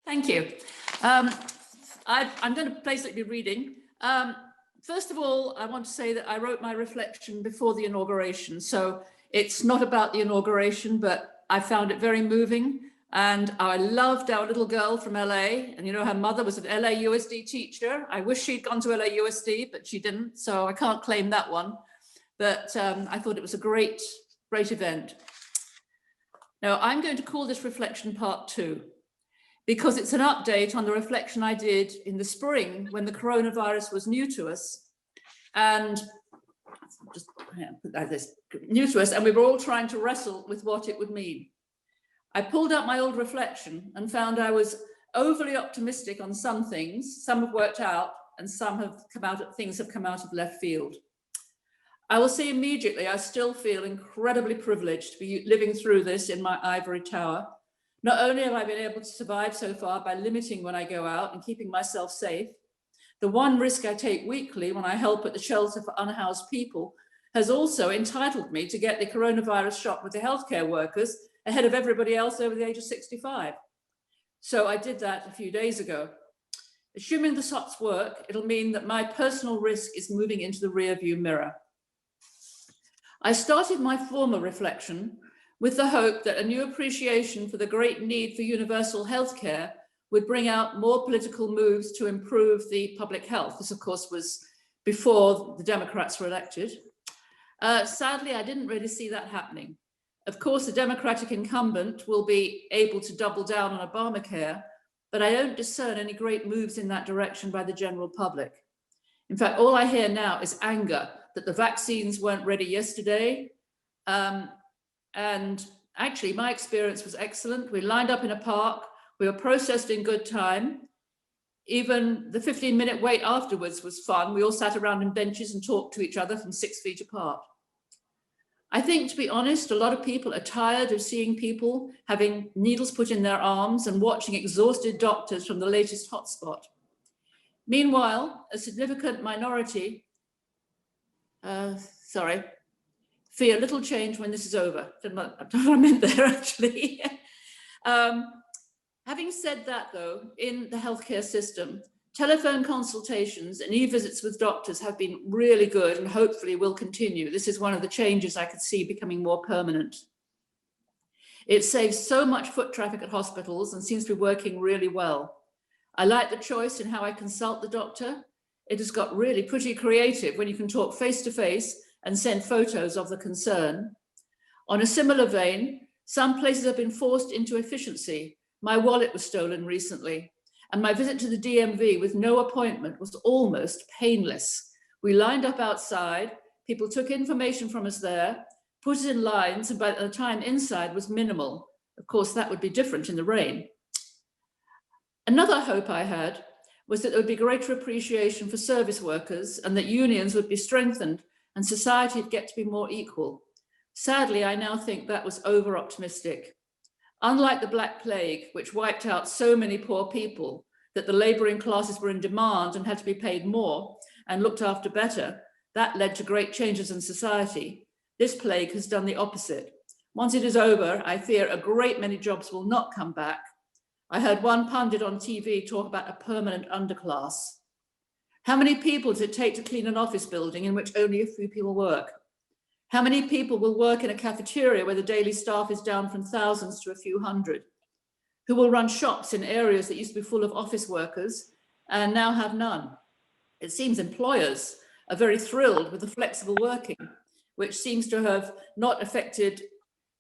Thank you. I'm going to basically be reading. First of all, I want to say that I wrote my reflection before the inauguration, so it's not about the inauguration, but I found it very moving. And I loved our little girl from LA, and you know, her mother was an LAUSD teacher. I wish she'd gone to LAUSD, but she didn't, so I can't claim that one. But I thought it was a great event. Now, I'm going to call this reflection part 2, because it's an update on the reflection I did in the spring when the coronavirus was new to us. And just put that this new to us, and we were all trying to wrestle with what it would mean. I pulled up my old reflection and found I was overly optimistic on some things. Some have worked out, and some have come out. Things have come out of left field. I will say immediately, I still feel incredibly privileged to be living through this in my ivory tower. Not only have I been able to survive so far by limiting when I go out and keeping myself safe, the one risk I take weekly when I help at the shelter for unhoused people has also entitled me to get the coronavirus shot with the healthcare workers ahead of everybody else over the age of 65. So I did that a few days ago. Assuming the shots work, it'll mean that my personal risk is moving into the rearview mirror. I started my former reflection with the hope that a new appreciation for the great need for universal healthcare would bring out more political moves to improve the public health. This, of course, was before the Democrats were elected. Sadly, I didn't really see that happening. Of course, the Democratic incumbent will be able to double down on Obamacare, but I don't discern any great moves in that direction by the general public. In fact, all I hear now is anger that the vaccines weren't ready yesterday. And actually, my experience was excellent. We lined up in a park. We were processed in good time. Even the 15-minute wait afterwards was fun. We all sat around in benches and talked to each other from 6 feet apart. I think, to be honest, a lot of people are tired of seeing people having needles put in their arms and watching exhausted doctors from the latest hotspot. Meanwhile, a significant minority, fear little change when this is over. That's what I meant there, actually. Having said that, though, in the healthcare system, telephone consultations and e-visits with doctors have been really good and hopefully will continue. This is one of the changes I could see becoming more permanent. It saves so much foot traffic at hospitals and seems to be working really well. I like the choice in how I consult the doctor. It has got really pretty creative when you can talk face-to-face and send photos of the concern. On a similar vein, some places have been forced into efficiency. My wallet was stolen recently, and my visit to the DMV with no appointment was almost painless. We lined up outside, people took information from us there, put it in lines, and by the time inside was minimal. Of course, that would be different in the rain. Another hope I had was that there would be greater appreciation for service workers and that unions would be strengthened and society would get to be more equal. Sadly, I now think that was over-optimistic. Unlike the Black Plague, which wiped out so many poor people that the labouring classes were in demand and had to be paid more and looked after better, that led to great changes in society. This plague has done the opposite. Once it is over, I fear a great many jobs will not come back. I heard one pundit on TV talk about a permanent underclass. How many people does it take to clean an office building in which only a few people work? How many people will work in a cafeteria where the daily staff is down from thousands to a few hundred? Who will run shops in areas that used to be full of office workers and now have none? It seems employers are very thrilled with the flexible working, which seems to have not affected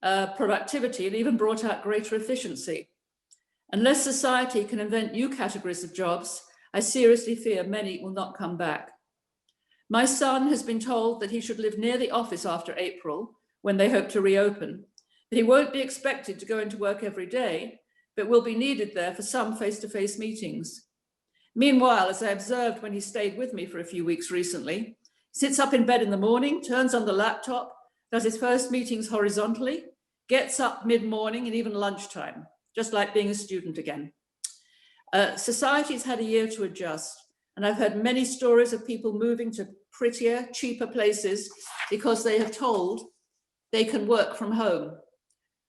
productivity and even brought out greater efficiency. Unless society can invent new categories of jobs, I seriously fear many will not come back. My son has been told that he should live near the office after April, when they hope to reopen, that he won't be expected to go into work every day, but will be needed there for some face-to-face meetings. Meanwhile, as I observed when he stayed with me for a few weeks recently, sits up in bed in the morning, turns on the laptop, does his first meetings horizontally, gets up mid-morning and even lunchtime, just like being a student again. Society's had a year to adjust, and I've heard many stories of people moving to prettier, cheaper places because they have told they can work from home.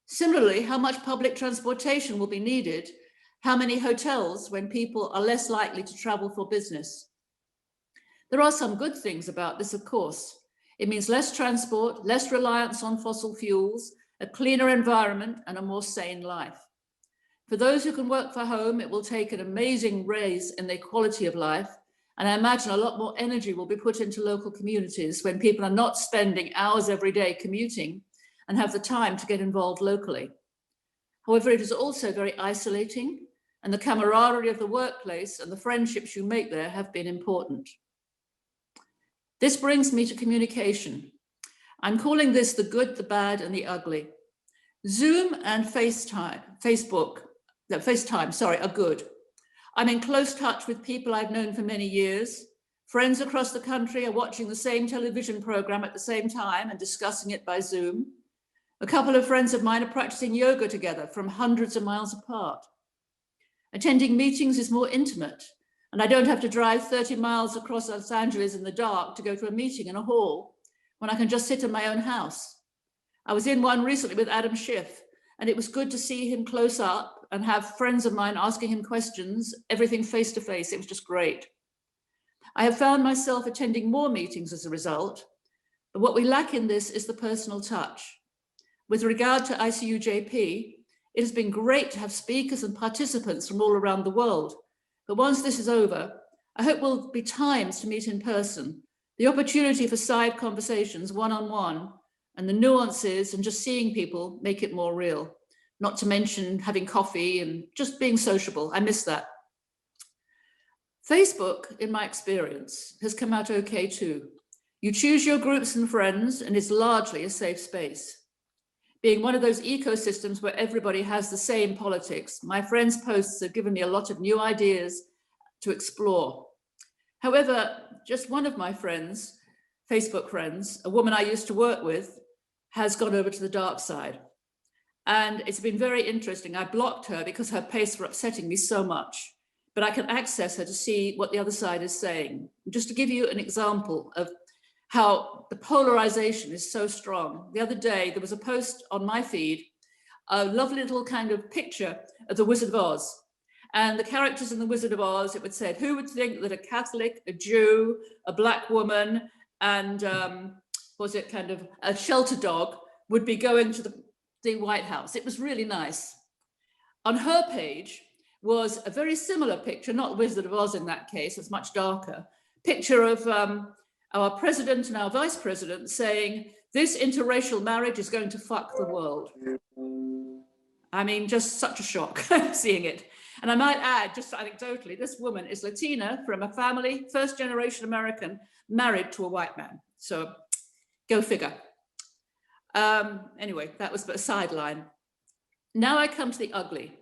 Similarly, how much public transportation will be needed How many hotels when people are less likely to travel for business? There are some good things about this, of course. It means less transport, less reliance on fossil fuels, a cleaner environment, and a more sane life. For those who can work from home, it will take an amazing raise in their quality of life. And I imagine a lot more energy will be put into local communities when people are not spending hours every day commuting and have the time to get involved locally. However, it is also very isolating, and the camaraderie of the workplace and the friendships you make there have been important. This brings me to communication. I'm calling this the good, the bad, and the ugly. Zoom and FaceTime are good. I'm in close touch with people I've known for many years. Friends across the country are watching the same television program at the same time and discussing it by Zoom. A couple of friends of mine are practicing yoga together from hundreds of miles apart. Attending meetings is more intimate, and I don't have to drive 30 miles across Los Angeles in the dark to go to a meeting in a hall when I can just sit in my own house. I was in one recently with Adam Schiff, and it was good to see him close up and have friends of mine asking him questions, everything face to face. It was just great. I have found myself attending more meetings as a result, but what we lack in this is the personal touch. With regard to ICUJP, it has been great to have speakers and participants from all around the world. But once this is over, I hope will be times to meet in person, the opportunity for side conversations one-on-one, and the nuances and just seeing people make it more real, not to mention having coffee and just being sociable. I miss that. Facebook, in my experience, has come out okay too. You choose your groups and friends, and it's largely a safe space. Being one of those ecosystems where everybody has the same politics, my friends' posts have given me a lot of new ideas to explore. However, just one of my friends, Facebook friends, a woman I used to work with, has gone over to the dark side. And it's been very interesting. I blocked her because her posts were upsetting me so much, but I can access her to see what the other side is saying. Just to give you an example of how the polarization is so strong. The other day, there was a post on my feed, a lovely little kind of picture of the Wizard of Oz. And the characters in the Wizard of Oz, it would say, who would think that a Catholic, a Jew, a Black woman, and was it kind of a shelter dog would be going to the White House? It was really nice. On her page was a very similar picture, not the Wizard of Oz in that case, it's much darker, picture of our president and our vice president saying, this interracial marriage is going to fuck the world. I mean, just such a shock seeing it. And I might add, just anecdotally, this woman is Latina from a family, first generation American, married to a white man. So go figure. Anyway, that was but a sideline. Now I come to the ugly.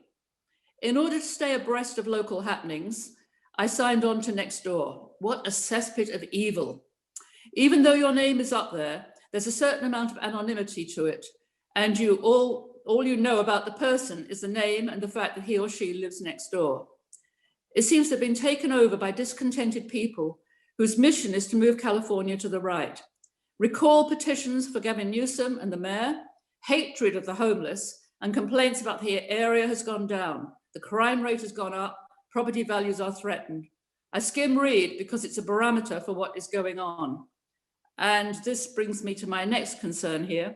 In order to stay abreast of local happenings, I signed on to Nextdoor. What a cesspit of evil. Even though your name is up there, there's a certain amount of anonymity to it. And all you know about the person is the name and the fact that he or she lives next door. It seems to have been taken over by discontented people whose mission is to move California to the right. Recall petitions for Gavin Newsom and the mayor, hatred of the homeless, and complaints about the area has gone down. The crime rate has gone up, property values are threatened. I skim read because it's a barometer for what is going on. And this brings me to my next concern here.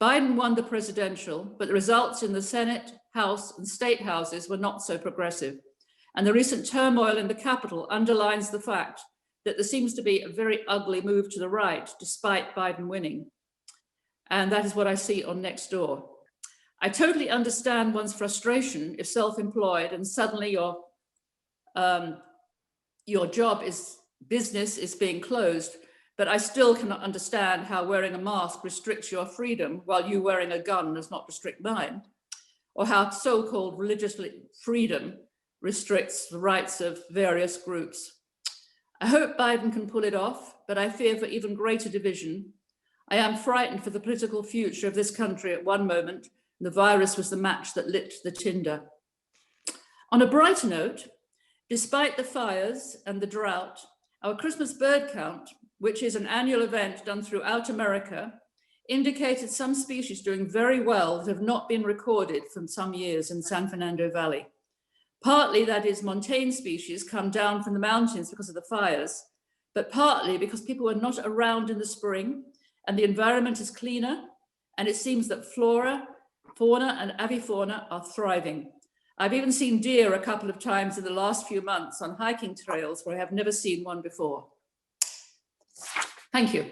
Biden won the presidential, but the results in the Senate, House, and state houses were not so progressive. And the recent turmoil in the Capitol underlines the fact that there seems to be a very ugly move to the right, despite Biden winning. And that is what I see on Nextdoor. I totally understand one's frustration if self-employed and suddenly your business is being closed, but I still cannot understand how wearing a mask restricts your freedom while you wearing a gun does not restrict mine, or how so-called religious freedom restricts the rights of various groups. I hope Biden can pull it off, but I fear for even greater division. I am frightened for the political future of this country at one moment. The virus was the match that lit the tinder. On a brighter note, despite the fires and the drought, our Christmas bird count, which is an annual event done throughout America, indicated some species doing very well that have not been recorded for some years in San Fernando Valley. Partly that is montane species come down from the mountains because of the fires, but partly because people are not around in the spring and the environment is cleaner, and it seems that flora, fauna and avifauna are thriving. I've even seen deer a couple of times in the last few months on hiking trails where I have never seen one before. Thank you.